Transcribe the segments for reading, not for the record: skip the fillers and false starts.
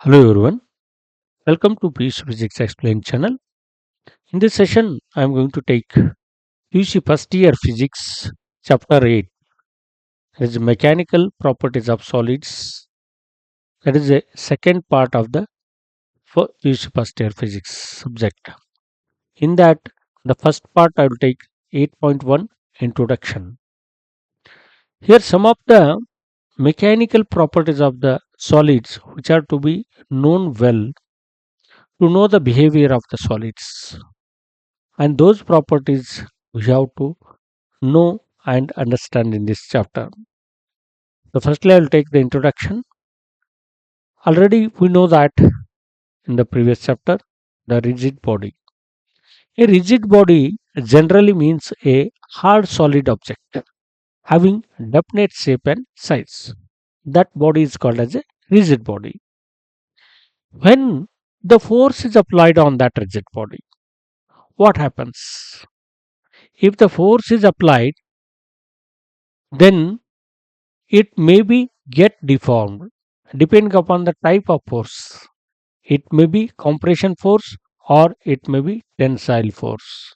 Hello everyone, welcome to PUC Physics Explained channel. In this session, I am going to take PUC first year physics chapter 8, that is mechanical properties of solids. That is the second part of the PUC first year physics subject. In that, the first part I will take 8.1 introduction. Here some of the mechanical properties of the solids which are to be known well to know the behavior of the solids, and those properties we have to know and understand in this chapter. So, firstly, I will take the introduction. Already, we know that in the previous chapter, the rigid body. A rigid body generally means a hard solid object having definite shape and size. That body is called as a rigid body. When the force is applied on that rigid body, what happens? If the force is applied, then it may be get deformed depending upon the type of force. It may be compression force or it may be tensile force.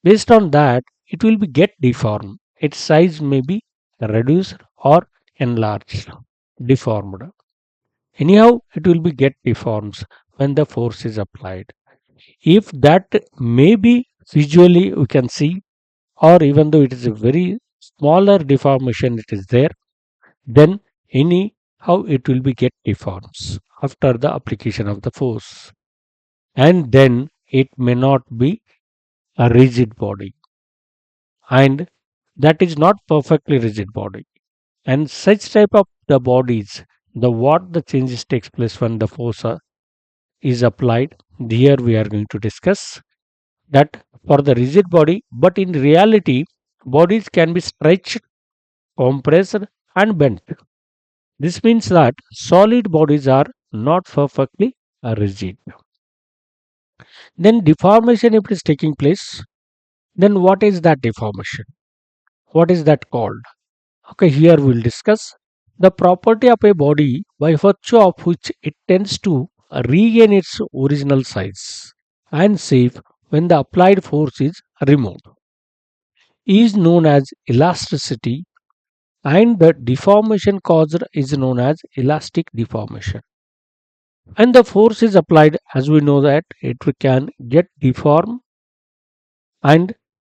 Based on that, it will be get deformed. Its size may be reduced or enlarged, deformed. Anyhow, it will be get deformed when the force is applied. If that may be visually we can see, or even though it is a very smaller deformation it is there, then anyhow it will be get deforms after the application of the force, and then it may not be a rigid body, and that is not perfectly rigid body. And such type of the bodies, the what the changes takes place when the force is applied, here we are going to discuss that for the rigid body. But in reality, bodies can be stretched, compressed and bent. This means that solid bodies are not perfectly rigid. Then deformation, if it is taking place, then what is that deformation? What is that called? Okay, here we will discuss the property of a body by virtue of which it tends to regain its original size and shape when the applied force is removed, is known as elasticity, and the deformation caused is known as elastic deformation. And the force is applied, as we know that it can get deformed, and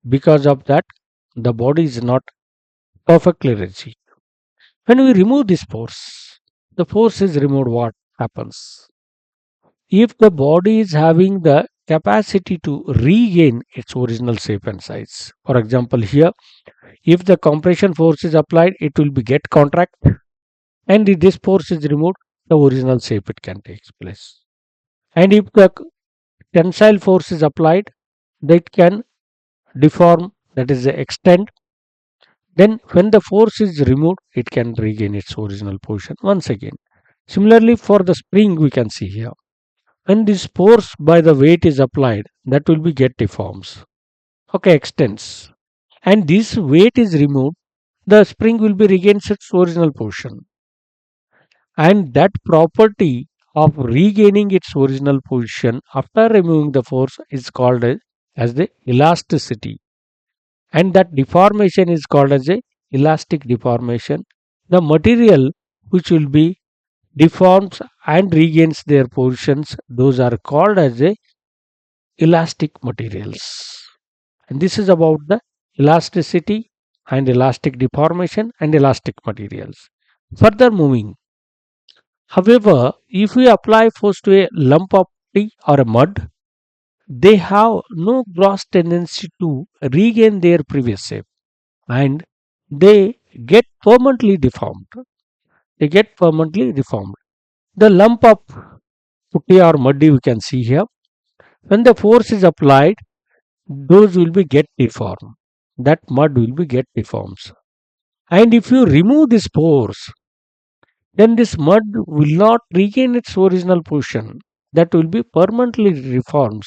because of that the body is not perfectly rigid. When we remove this force, the force is removed, what happens? If the body is having the capacity to regain its original shape and size, for example here, if the compression force is applied, it will be get contract, and if this force is removed, the original shape it can take place. And if the tensile force is applied, that can deform, that is extend. Then when the force is removed, it can regain its original position once again. Similarly, for the spring we can see here, when this force by the weight is applied, that will be get deforms, okay, extends, and this weight is removed, the spring will be regains its original position. And that property of regaining its original position after removing the force is called as the elasticity, and that deformation is called as a elastic deformation. The material which will be deforms and regains their positions, those are called as a elastic materials. And this is about the elasticity and elastic deformation and elastic materials. Further moving, however, if we apply force to a lump of tea or a mud, they have no gross tendency to regain their previous shape, and they get permanently deformed. They get permanently deformed. The lump of putty or muddy we can see here, when the force is applied, those will be get deformed. That mud will be get deformed. And if you remove this force, then this mud will not regain its original position. That will be permanently deformed.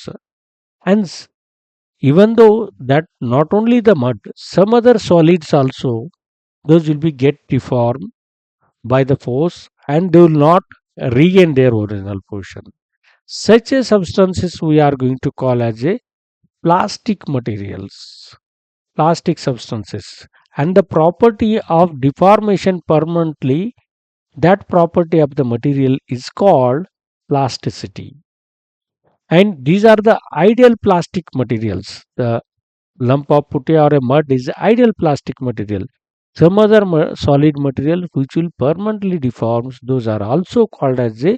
And even though that not only the mud, some other solids also, those will be get deformed by the force, and they will not regain their original position. Such a substances we are going to call as a plastic materials, plastic substances. And the property of deformation permanently, that property of the material is called plasticity. And these are the ideal plastic materials. The lump of putty or a mud is ideal plastic material. Some other solid material which will permanently deform, those are also called as a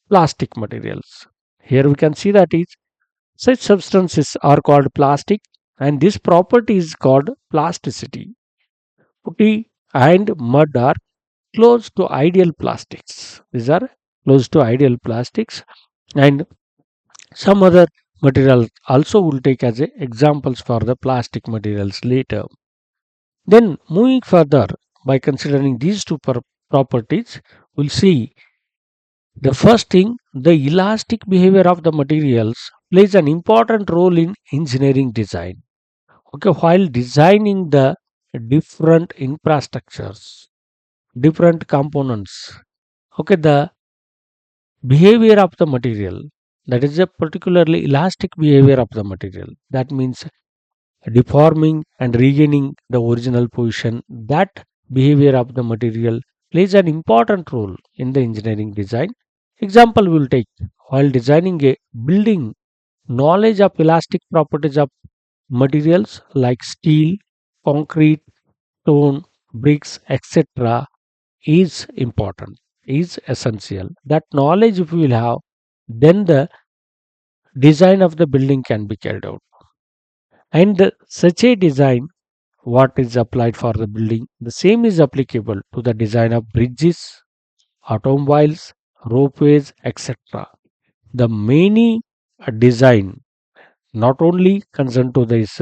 plastic materials. Here we can see that is such substances are called plastic, and this property is called plasticity. Putty and mud are close to ideal plastics. These are close to ideal plastics, and some other material also will take as a examples for the plastic materials later. Then moving further, by considering these two properties, we'll see the first thing, the elastic behavior of the materials plays an important role in engineering design. Okay, while designing the different infrastructures, different components, okay, the behavior of the material, that is a particularly elastic behavior of the material, that means deforming and regaining the original position, that behavior of the material plays an important role in the engineering design. Example we'll take, while designing a building, knowledge of elastic properties of materials like steel, concrete, stone, bricks, etc. is important, is essential. That knowledge if we will have, then the design of the building can be carried out. And such a design, what is applied for the building, the same is applicable to the design of bridges, automobiles, ropeways, etc. The many design not only concerned to this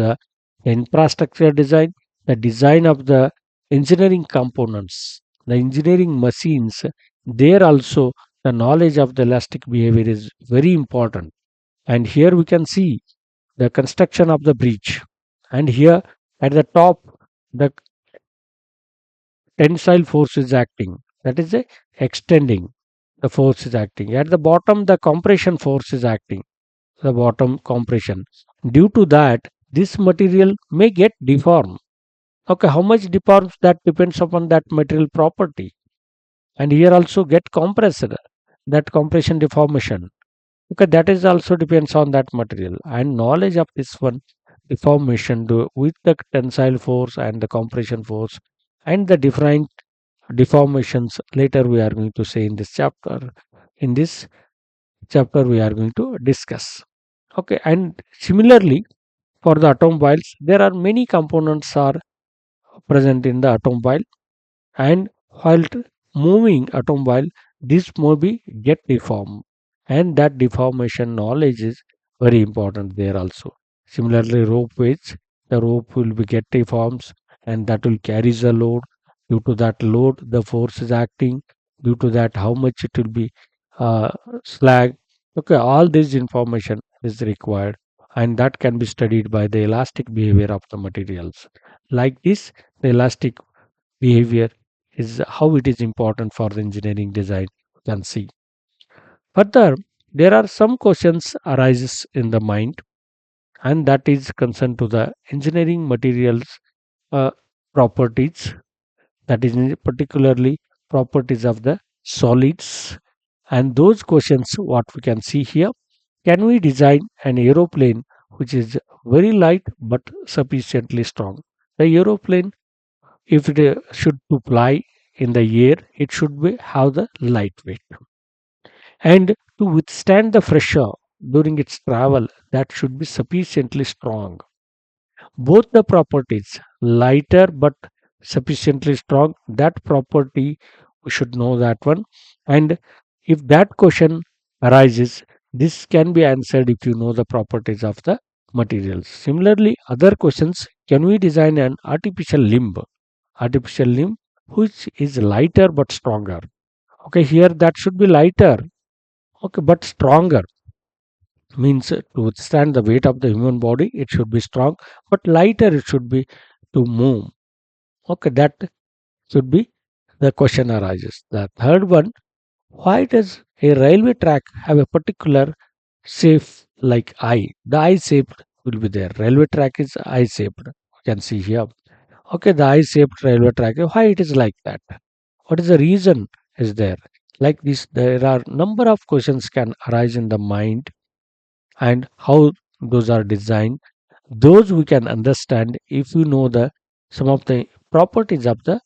infrastructure design, the design of the engineering components, the engineering machines, there also the knowledge of the elastic behavior is very important. And here we can see the construction of the bridge. And here at the top, the tensile force is acting. That is a extending. The force is acting. At the bottom, the compression force is acting. The bottom compression. Due to that, this material may get deformed. Okay, how much deforms that depends upon that material property. And here also get compressed. That compression deformation. Okay, that is also depends on that material. And knowledge of this one deformation with the tensile force and the compression force and the different deformations later we are going to say in this chapter. In this chapter we are going to discuss. Okay, and similarly for the automobiles, there are many components are present in the automobile, and while moving automobile, this may be get deformed, and that deformation knowledge is very important there also. Similarly, rope weights, the rope will be get deforms, and that will carry the load. Due to that load, the force is acting. Due to that, how much it will be uh, slag. Okay, all this information is required, and that can be studied by the elastic behavior of the materials. Like this, the elastic behavior is how it is important for the engineering design. You can see. Further, there are some questions arises in the mind, and that is concerned to the engineering materials uh, properties. That is particularly properties of the solids, and those questions what we can see here. Can we design an aeroplane which is very light but sufficiently strong? The aeroplane, if it should to fly in the air, it should be have the lightweight, and to withstand the pressure during its travel, that should be sufficiently strong. Both the properties, lighter but sufficiently strong, that property we should know that one. And if that question arises, this can be answered if you know the properties of the materials. Similarly, other questions, can we design an artificial limb? Artificial limb which is lighter but stronger. Okay, here that should be lighter, okay, but stronger. Means to withstand the weight of the human body, it should be strong, but lighter it should be to move. Okay, that should be the question arises. The third one, Why does a railway track have a particular shape like eye? The eye shape will be there. Railway track is eye shaped. You can see here. Okay, the eye shaped railway track. Why it is like that? What is the reason is there? Like this, there are number of questions can arise in the mind, and how those are designed. Those we can understand if you know the some of the properties of the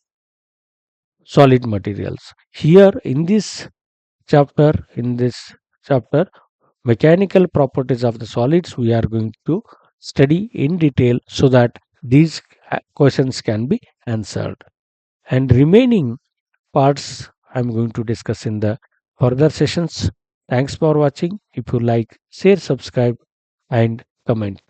solid materials. Here in this chapter, mechanical properties of the solids we are going to study in detail so that these questions can be answered. And remaining parts I'm going to discuss in the further sessions. Thanks for watching. If you like, share, subscribe, and comment.